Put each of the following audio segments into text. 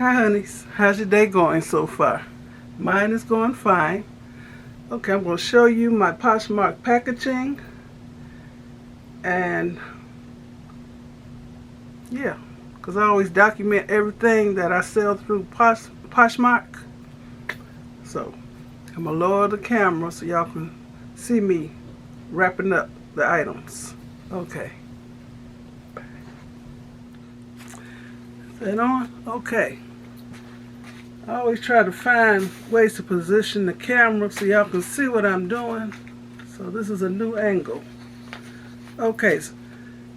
Hi honeys, how's your day going so far? Mine is going fine. Okay, I'm going to show you my POSHMARK packaging. And yeah, because I always document everything that I sell through POSHMARK. So I'm going to lower the camera so y'all can see me wrapping up the items. Okay. Is that on? Okay. I always try to find ways to position the camera so y'all can see what I'm doing. So this is a new angle. Okay, so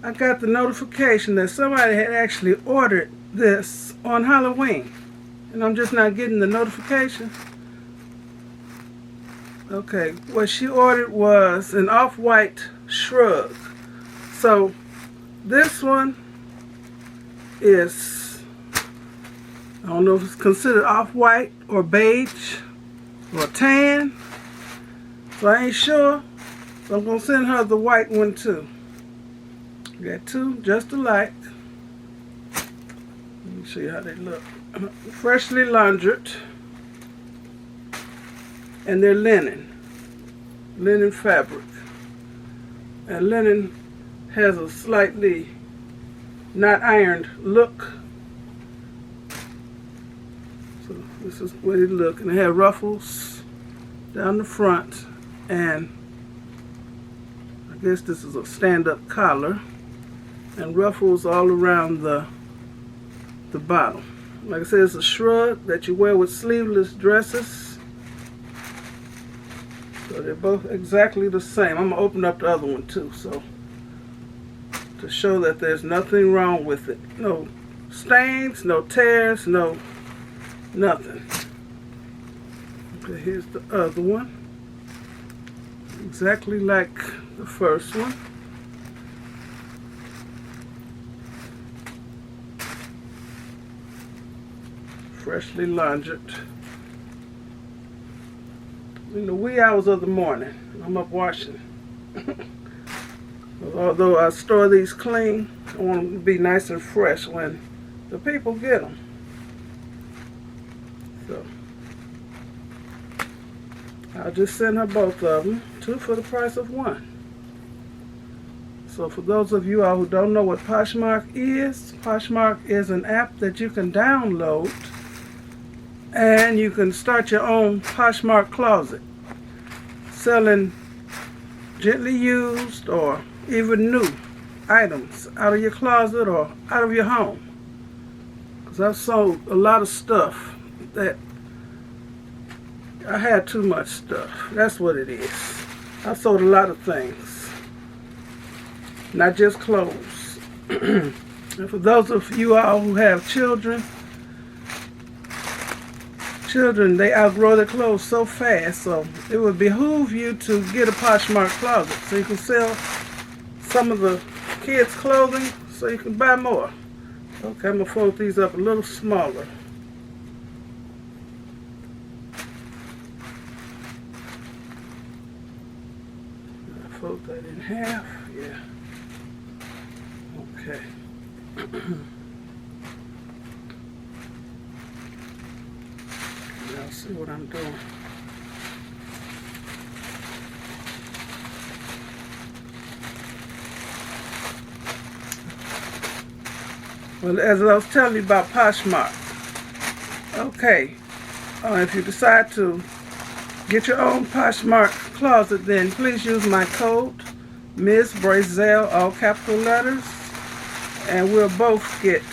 I got the notification that somebody had actually ordered this on Halloween, and I'm just not getting the notification. Okay, what she ordered was an off-white shrug. So this one is, I don't know if it's considered off-white or beige or tan, so I ain't sure. So I'm going to send her the white one too. Got two just alike. Let me show you how they look. Freshly laundered. And they're linen. Linen fabric. And linen has a slightly not ironed look. So this is what it look. And they have ruffles down the front. And I guess this is a stand-up collar. And ruffles all around the bottom. Like I said, it's a shrug that you wear with sleeveless dresses. So they're both exactly the same. I'm going to open up the other one too, so to show that there's nothing wrong with it. No stains, no tears, no nothing. Okay, here's the other one. Exactly like the first one. Freshly laundered. In the wee hours of the morning, I'm up washing. Although I store these clean, I want them to be nice and fresh when the people get them. So I'll just send her both of them, two for the price of one. So for those of you all who don't know what POSHMARK is an app that you can download. And you can start your own POSHMARK closet, selling gently used or even new items out of your closet or out of your home. Because I've sold a lot of stuff that I had too much stuff. That's what it is. I sold a lot of things, not just clothes. And for those of you all who have children, they outgrow their clothes so fast, so it would behoove you to get a POSHMARK closet so you can sell some of the kids' clothing so you can buy more. Okay, I'm going to fold these up a little smaller. Fold that in half, yeah. Okay. Y'all see what I'm doing. Well, as I was telling you about POSHMARK, okay, if you decide to get your own POSHMARK closet, then please use my code, MzBrazell, all capital letters, and we'll both get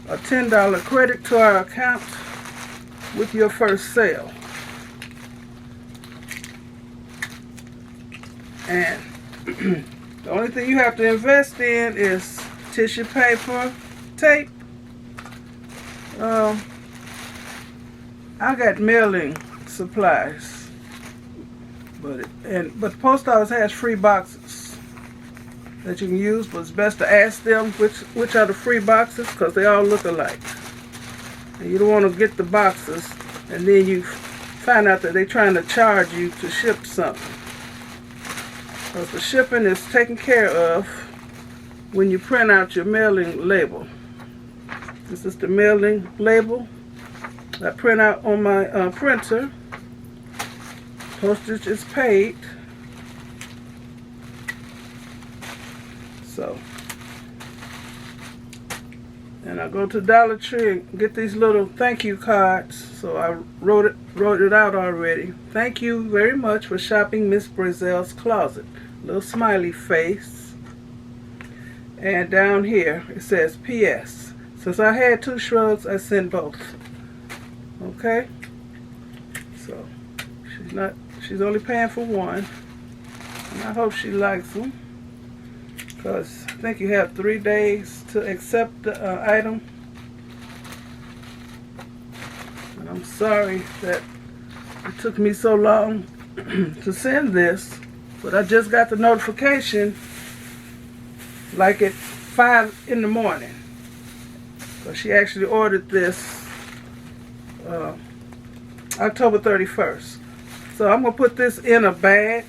a $10 credit to our account with your first sale. And the only thing you have to invest in is tissue paper, tape. I got mailing supplies, but the post office has free boxes that you can use, but it's best to ask them which are the free boxes, because they all look alike. And you don't want to get the boxes and then you find out that they're trying to charge you to ship something. Because the shipping is taken care of when you print out your mailing label. This is the mailing label I print out on my printer. Postage is paid. So, and I go to Dollar Tree and get these little thank you cards. So I wrote it out already. Thank you very much for shopping MzBrazell's closet. Little smiley face. And down here it says P.S. Since I had 2 shrugs, I sent both. Okay? So she's only paying for 1. And I hope she likes them. Because I think you have 3 days to accept the item. And I'm sorry that it took me so long to send this. But I just got the notification like at 5 in the morning. So she actually ordered this October 31st. So I'm going to put this in a bag.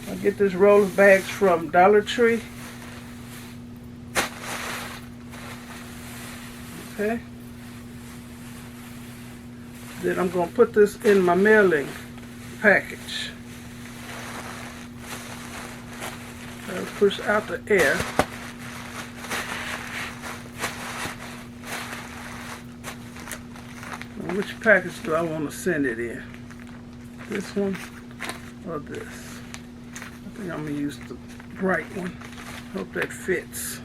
I'll get this roll of bags from Dollar Tree. Okay. Then I'm going to put this in my mailing package. I'll push out the air. Now, which package do I want to send it in? This one or this? I think I'm going to use the bright one. Hope that fits.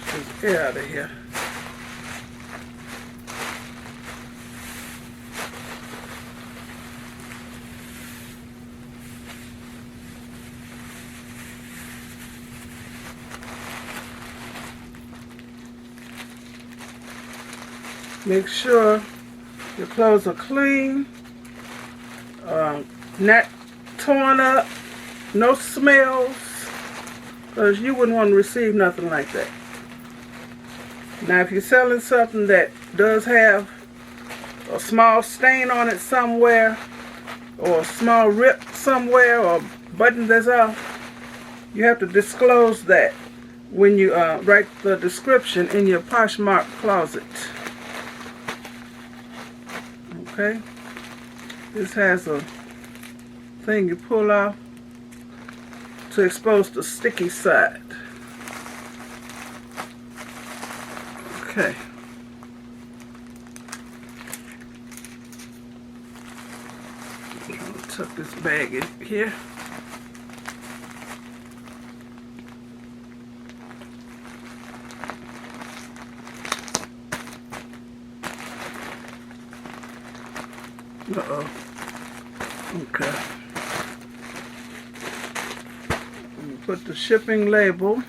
Push this air out of here. Make sure your clothes are clean, not torn up, no smells, because you wouldn't want to receive nothing like that. Now, if you're selling something that does have a small stain on it somewhere, or a small rip somewhere, or button that's off, you have to disclose that when you write the description in your POSHMARK closet. Okay, this has a thing you pull off to expose the sticky side. Okay. I'm going to tuck this bag in here. Uh-oh. Okay. Put the shipping label.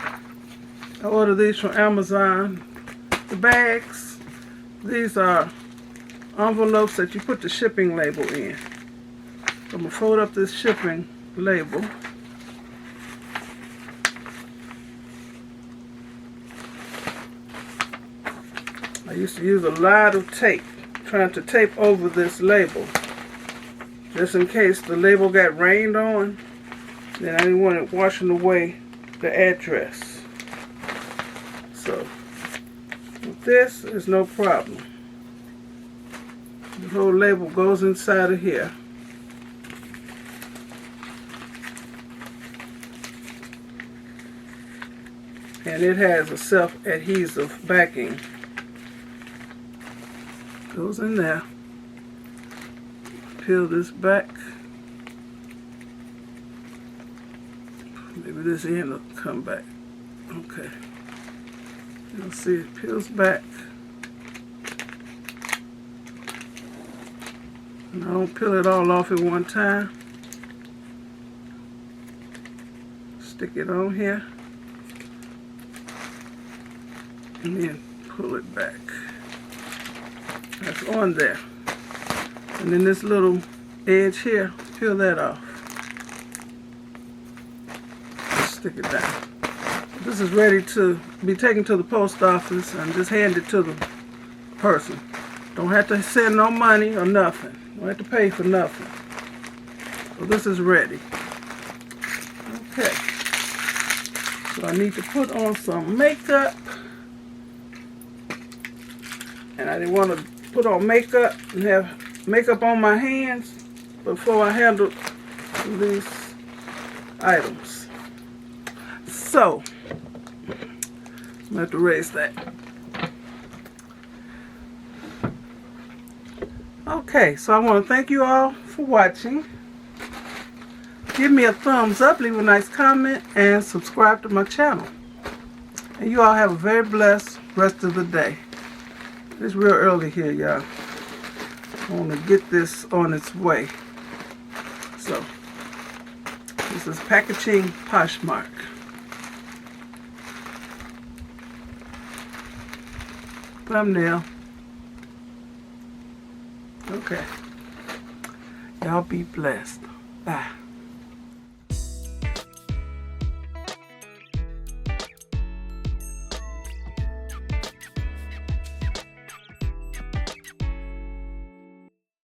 I ordered these from Amazon. The bags, these are envelopes that you put the shipping label in. So I'm going to fold up this shipping label. I used to use a lot of tape, trying to tape over this label, just in case the label got rained on. Then I didn't want it washing away the address. So with this is no problem. The whole label goes inside of here. And it has a self-adhesive backing. Goes in there. Peel this back. Maybe this end will come back. Okay. You'll see it peels back. And I don't peel it all off at one time. Stick it on here. And then pull it back. That's on there. And then this little edge here, peel that off. Just stick it down. This is ready to be taken to the post office and just hand it to the person. Don't have to send no money or nothing. Don't have to pay for nothing. So this is ready. Okay. So I need to put on some makeup. And I didn't want to put on makeup and have makeup on my hands before I handle these items. So, I'm going to have to raise that. Okay, so I want to thank you all for watching. Give me a thumbs up, leave a nice comment, and subscribe to my channel. And you all have a very blessed rest of the day. It's real early here, y'all. I want to get this on its way. So, this is packaging Poshmark. Thumbnail. Okay. Y'all be blessed. Bye.